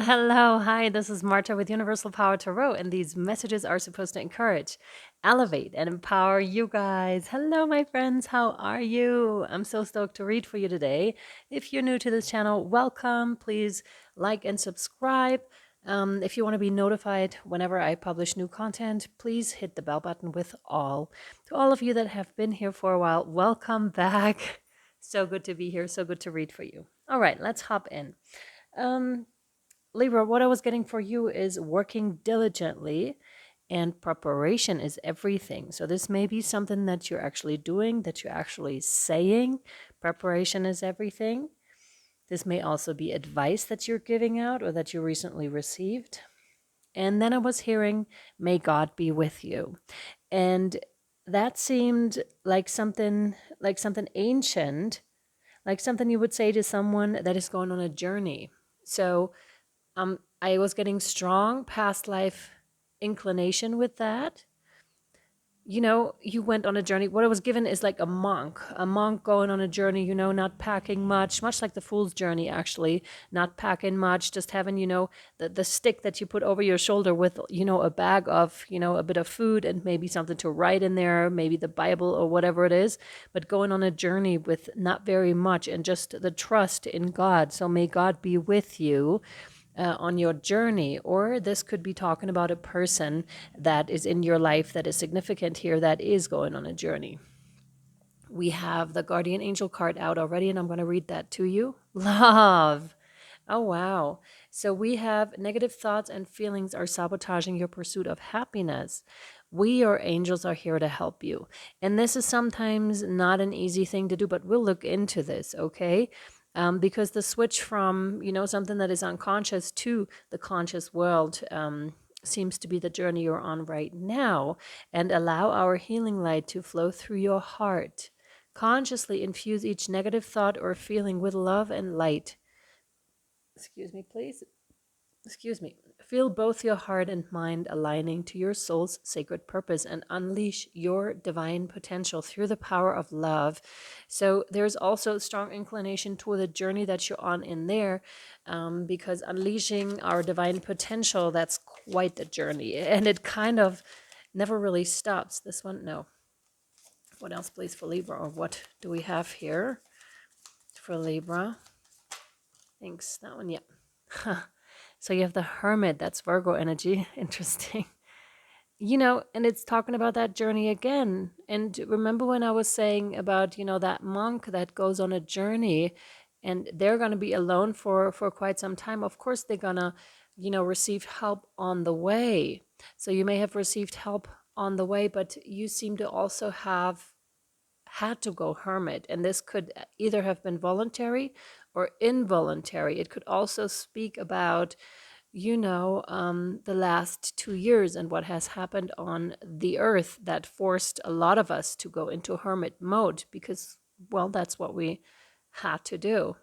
Hello, hi, this is Marta with Universal Power Tarot, and these messages are supposed to encourage, elevate, and empower you guys. Hello, my friends, how are you? I'm so stoked to read for you today. If you're new to this channel, welcome. Please like and subscribe. If you want to be notified whenever I publish new content, please hit the bell button with all. To all of you that have been here for a while, welcome back. So good to be here, so good to read for you. All right, let's hop in. Libra, what I was getting for you is working diligently, and preparation is everything. So this may be something that you're actually doing, that you're actually saying. Preparation is everything. This may also be advice that you're giving out or that you recently received. And then I was hearing, may God be with you. And that seemed like something ancient, like something you would say to someone that is going on a journey. So I was getting strong past life inclination with that. You know, you went on a journey. What I was given is like a monk going on a journey, not packing much, much like the fool's journey, actually, not packing much, just having, the stick that you put over your shoulder with, a bag of, a bit of food and maybe something to write in there, maybe the Bible or whatever it is, but going on a journey with not very much and just the trust in God. So may God be with you on your journey. Or this could be talking about a person that is in your life that is significant here that is going on a journey. We have the guardian angel card out already, and I'm going to read that to you. Love. Oh, wow. So we have negative thoughts and feelings are sabotaging your pursuit of happiness. We, your angels, are here to help you. And this is sometimes not an easy thing to do, but we'll look into this, okay? Because the switch from, something that is unconscious to the conscious world seems to be the journey you're on right now. And allow our healing light to flow through your heart. Consciously infuse each negative thought or feeling with love and light. Excuse me, please. Excuse me. Feel both your heart and mind aligning to your soul's sacred purpose and unleash your divine potential through the power of love. So there's also a strong inclination toward the journey that you're on in there, because unleashing our divine potential, that's quite the journey. And it kind of never really stops. This one, no. What else, please, for Libra? Or what do we have here for Libra? Thanks. That one, yeah. So you have the Hermit, that's Virgo energy. Interesting. And it's talking about that journey again. And remember when I was saying about, that monk that goes on a journey and they're going to be alone for quite some time. Of course, they're going to, receive help on the way. So you may have received help on the way, but you seem to also have had to go hermit. And this could either have been voluntary or involuntary. It could also speak about, the last 2 years and what has happened on the earth that forced a lot of us to go into hermit mode because, well, that's what we had to do.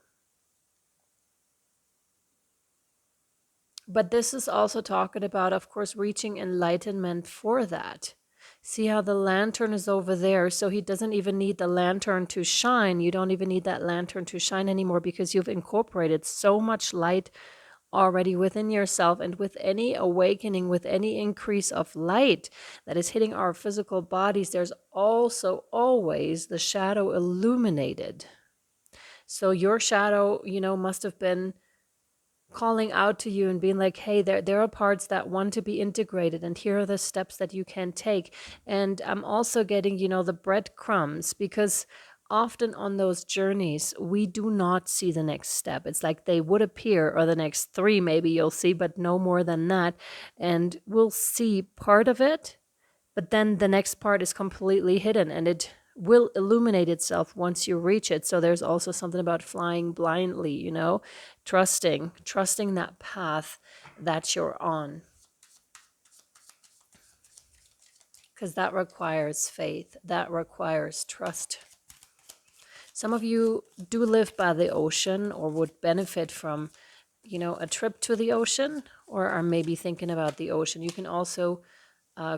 But this is also talking about, of course, reaching enlightenment for that. See how the lantern is over there. So he doesn't even need the lantern to shine. You don't even need that lantern to shine anymore because you've incorporated so much light already within yourself. And with any awakening, with any increase of light that is hitting our physical bodies, there's also always the shadow illuminated. So your shadow, must have been calling out to you and being like, hey, there are parts that want to be integrated, and here are the steps that you can take. And I'm also getting, the breadcrumbs, because often on those journeys, we do not see the next step. It's like they would appear, or the next 3 maybe you'll see, but no more than that. And we'll see part of it, but then the next part is completely hidden, and it will illuminate itself once you reach it. So there's also something about flying blindly, trusting that path that you're on, because that requires faith, that requires trust. Some of you do live by the ocean or would benefit from, a trip to the ocean, or are maybe thinking about the ocean. You can also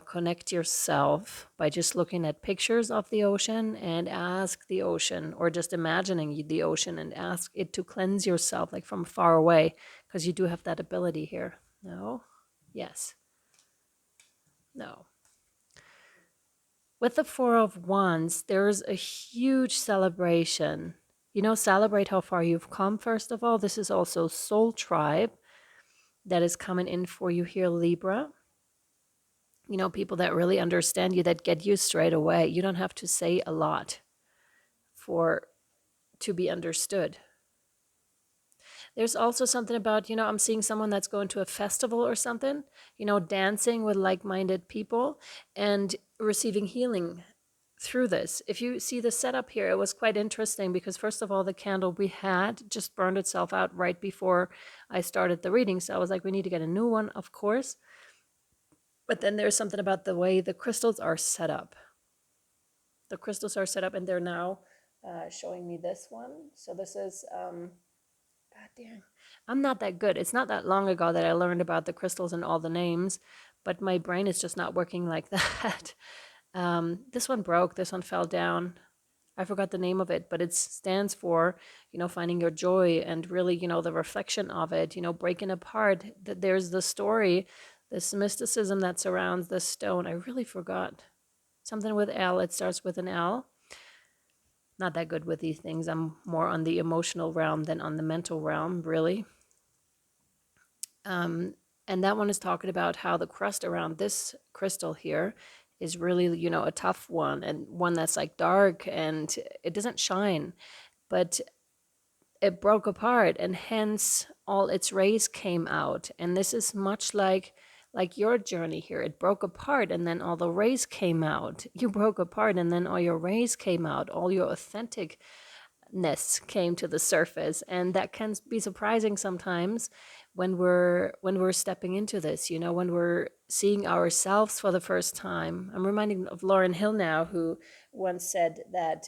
connect yourself by just looking at pictures of the ocean and ask the ocean, or just imagining the ocean and ask it to cleanse yourself like from far away, because you do have that ability here. No? Yes. No. With the Four of Wands, there's a huge celebration. Celebrate how far you've come, first of all. This is also Soul Tribe that is coming in for you here, Libra. People that really understand you, that get you straight away. You don't have to say a lot to be understood. There's also something about, I'm seeing someone that's going to a festival or something, dancing with like-minded people and receiving healing through this. If you see the setup here, it was quite interesting because first of all, the candle we had just burned itself out right before I started the reading. So I was like, we need to get a new one, of course. But then there's something about the way the crystals are set up. The crystals are set up and they're now showing me this one. So this is, God damn, I'm not that good. It's not that long ago that I learned about the crystals and all the names, but my brain is just not working like that. This one broke, this one fell down. I forgot the name of it, but it stands for, finding your joy and really, the reflection of it, breaking apart. There's the story, this mysticism that surrounds this stone. I really forgot. Something with L, it starts with an L. Not that good with these things. I'm more on the emotional realm than on the mental realm, really. And that one is talking about how the crust around this crystal here is really, a tough one, and one that's like dark and it doesn't shine, but it broke apart and hence all its rays came out. And this is much like your journey here. It broke apart and then all the rays came out. You broke apart and then all your rays came out. All your authenticness came to the surface. And that can be surprising sometimes when we're stepping into this, when we're seeing ourselves for the first time. I'm reminded of Lauryn Hill now, who once said that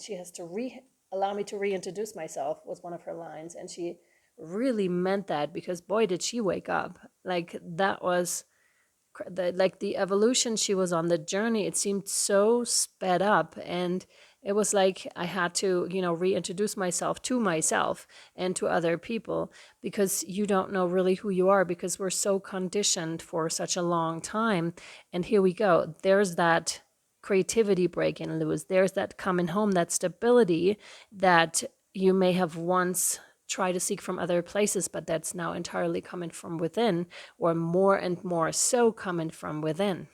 she has to allow me to reintroduce myself, was one of her lines. And she really meant that, because boy, did she wake up. Like, that was the evolution she was on, the journey. It seemed so sped up, and it was like I had to, reintroduce myself and to other people, because you don't know really who you are, because we're so conditioned for such a long time. And here we go. There's that creativity breaking loose. There's that coming home, that stability that you may have once tried to seek from other places, but that's now entirely coming from within, or more and more so coming from within.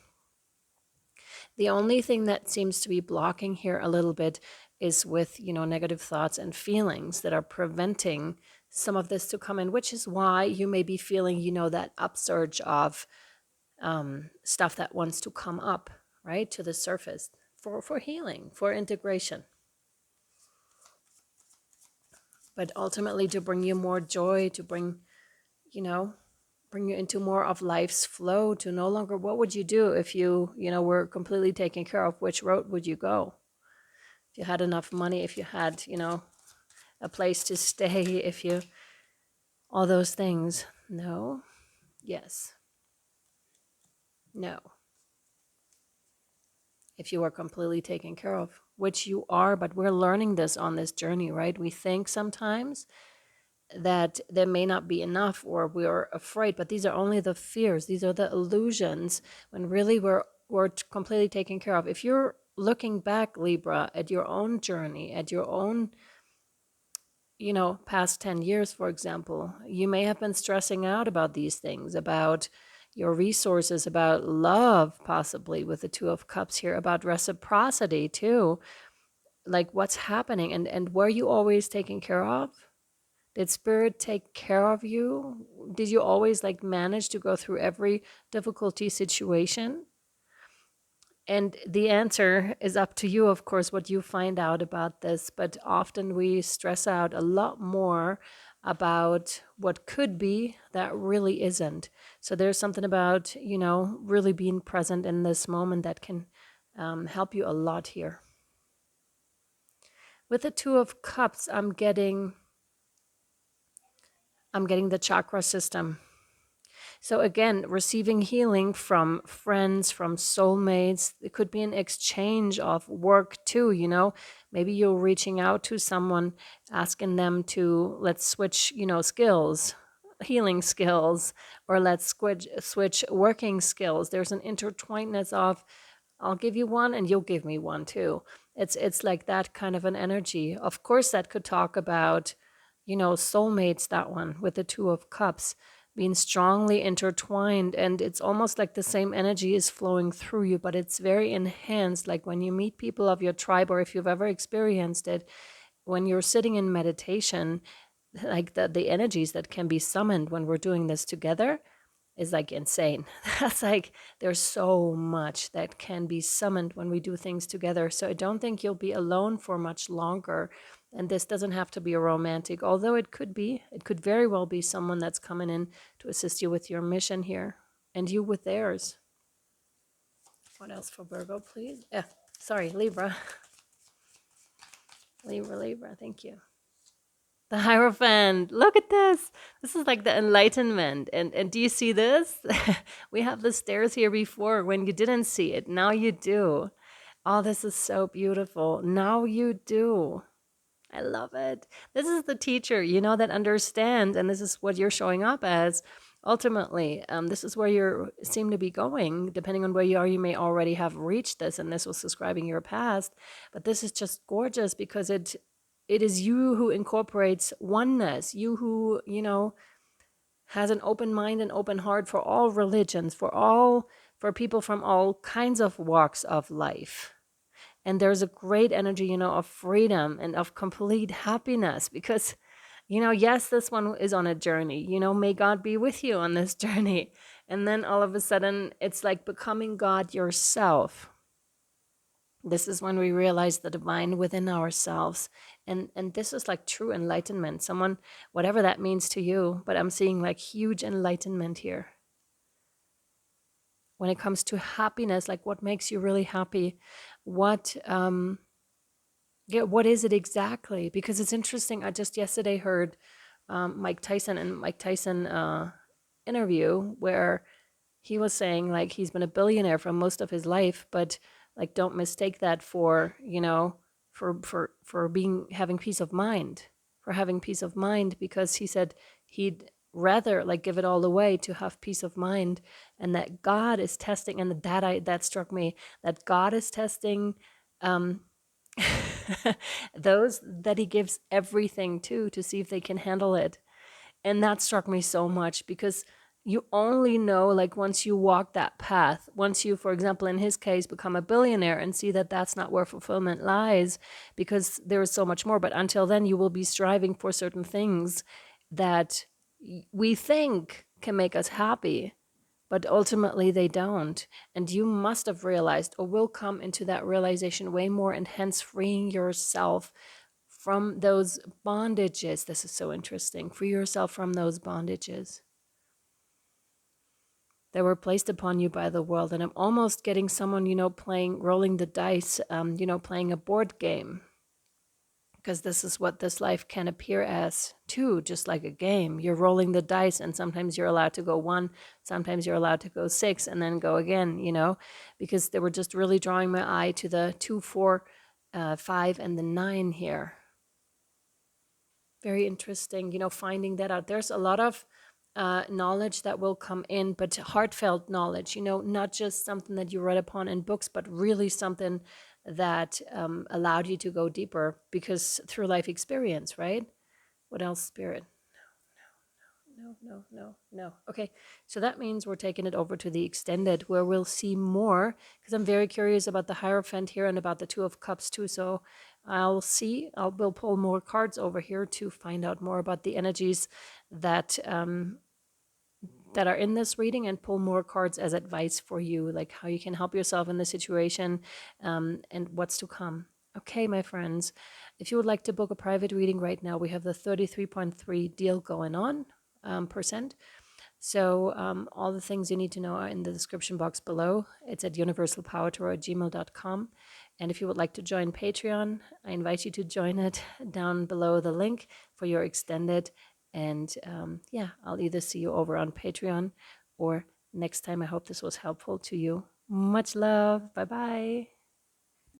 The only thing that seems to be blocking here a little bit is with, negative thoughts and feelings that are preventing some of this to come in, which is why you may be feeling, that upsurge of stuff that wants to come up, right, to the surface for healing, for integration. But ultimately to bring you more joy, to bring you into more of life's flow, to no longer, what would you do if you were completely taken care of? Which road would you go? If you had enough money, if you had, a place to stay, if you, all those things. No. Yes. No. If you were completely taken care of, which you are, but we're learning this on this journey, right? We think sometimes that there may not be enough, or we're afraid, but these are only the fears. These are the illusions, when really we're completely taken care of. If you're looking back, Libra, at your own journey, at your own, past 10 years, for example, you may have been stressing out about these things, about your resources, about love, possibly with the Two of Cups here, about reciprocity too, like what's happening, and were you always taken care of? Did Spirit take care of you? Did you always manage to go through every difficulty situation? And the answer is up to you, of course, what you find out about this. But often we stress out a lot more about what could be that really isn't. So there's something about, really being present in this moment that can help you a lot here. With the Two of Cups, I'm getting the chakra system. So again, receiving healing from friends, from soulmates. It could be an exchange of work too, you know. Maybe you're reaching out to someone, asking them to, let's switch, you know, skills, healing skills, or let's switch working skills. There's an intertwinedness of, I'll give you one and you'll give me one too. It's like that kind of an energy. Of course, that could talk about, you know, soulmates, that one with the Two of Cups being strongly intertwined, and it's almost like the same energy is flowing through you, but it's very enhanced. Like when you meet people of your tribe, or if you've ever experienced it, when you're sitting in meditation, like the energies that can be summoned when we're doing this together is like insane. That's like, there's so much that can be summoned when we do things together. So I don't think you'll be alone for much longer. And this doesn't have to be a romantic, although it could be. It could very well be someone that's coming in to assist you with your mission here and you with theirs. What else for Virgo, please? Sorry, Libra. Libra, thank you. The Hierophant. Look at this. This is like the enlightenment. And do you see this? We have the stairs here before when you didn't see it. Now you do. Oh, this is so beautiful. Now you do. I love it. This is the teacher, you know, that understands, and this is what you're showing up as. Ultimately, this is where you seem to be going. Depending on where you are, you may already have reached this, and this was describing your past. But this is just gorgeous because it is you who incorporates oneness, you who, you know, has an open mind and open heart for all religions, for people from all kinds of walks of life. And there's a great energy, you know, of freedom and of complete happiness because, you know, yes, this one is on a journey, you know, may God be with you on this journey. And then all of a sudden it's like becoming God yourself. This is when we realize the divine within ourselves. And this is like true enlightenment. Someone, whatever that means to you, but I'm seeing like huge enlightenment here. When it comes to happiness, like what makes you really happy? What is it exactly? Because it's interesting. I just yesterday heard Mike Tyson interview where he was saying like he's been a billionaire for most of his life, but like don't mistake that for, you know, for being having peace of mind, because he said he'd rather like give it all away to have peace of mind, and that God is testing, and that struck me, that God is testing those that he gives everything to see if they can handle it. And that struck me so much because you only know like once you walk that path, once you, for example, in his case, become a billionaire and see that that's not where fulfillment lies, because there is so much more. But until then, you will be striving for certain things that we think can make us happy, but ultimately they don't. And you must have realized, or will come into that realization way more, and hence freeing yourself from those bondages. This is so interesting. Free yourself from those bondages that were placed upon you by the world. And I'm almost getting someone, you know, rolling the dice, you know, playing a board game. Because this is what this life can appear as too, just like a game. You're rolling the dice, and sometimes you're allowed to go 1, sometimes you're allowed to go 6, and then go again, you know, because they were just really drawing my eye to the 2, 4, 5, and the 9 here. Very interesting, you know, finding that out. There's a lot of knowledge that will come in, but heartfelt knowledge, you know, not just something that you read upon in books, but really something that allowed you to go deeper because through life experience, right? What else, Spirit? No. Okay, so that means we're taking it over to the extended, where we'll see more, because I'm very curious about the Hierophant here and about the Two of Cups too. So we'll pull more cards over here to find out more about the energies that that are in this reading, and pull more cards as advice for you, like how you can help yourself in the situation, and what's to come. Okay, my friends, if you would like to book a private reading right now, we have the 33.3 deal going on percent. So all the things you need to know are in the description box below. It's at universalpowertarot@gmail.com. And if you would like to join Patreon, I invite you to join it down below the link for your extended. And yeah, I'll either see you over on Patreon or next time. I hope this was helpful to you. Much love. Bye bye.